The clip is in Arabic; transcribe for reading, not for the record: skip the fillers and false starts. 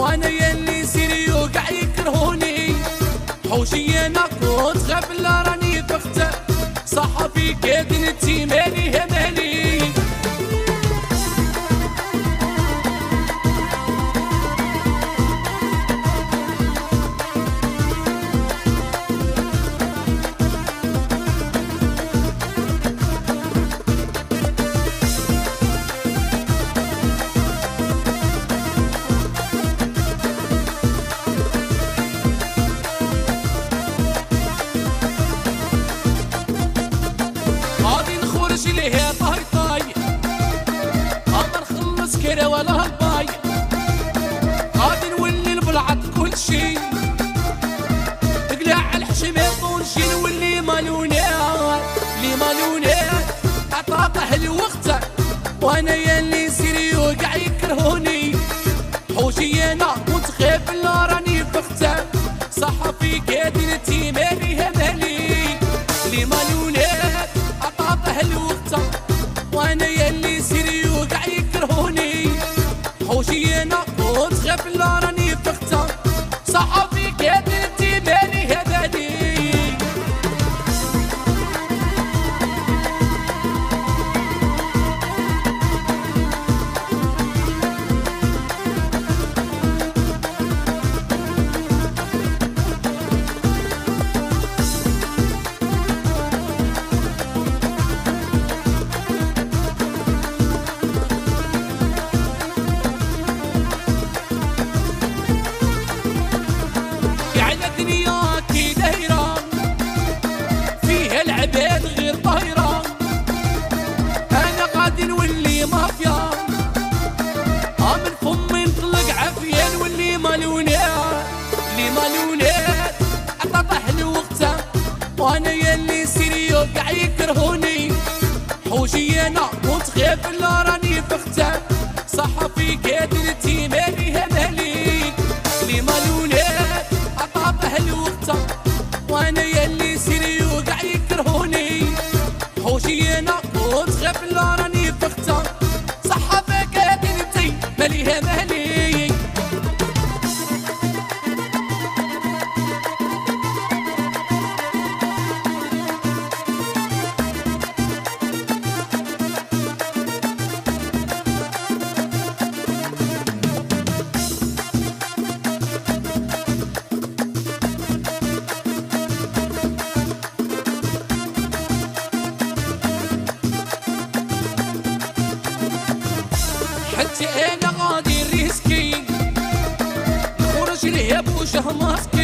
وانا يلي سيري وقع يكرهوني. حوشي انا كنت غافل راني بختة، صحفي كدنتي مالي مالي. ليه طاي طاي اقدر نخلص كده ولا هالباي، غادي نولي البلعط كل شي، تقلع الحشمات ونشي نولي مالونات لي مالونات. عطاطه الوقت وانا يلي سيري وقع يكرهوني. حوشي انا كنت خايف لا راني بختة، صحفي كادنتي مالي مالي لي مالونات. عطاطه الوقت وانا يلي سيري وقع يكرهوني. حوشي انا كنت خايف لا راني بختة، صحفي كادنتي مالي مالي. العباد غير طايرة، أنا غادي نولي مافيا، من فمي نطلق عافية نولي مالونات لي مالونات. عطاطه الوقت وأنا يلي سيري وقع يكرهوني. حوشي أنا كنت خايف لا راني بختة، صحفي كادنتي مالي مالي لي مالونات. عطاطه الوقت وأنا يلي سيري وقع يكرهوني. حوشي انا كنت خايف لا راني بختة، صحفي كادنتي مالي مالي. حتى انا غادي ريسكي نخرج ليه بوجه ماسكي.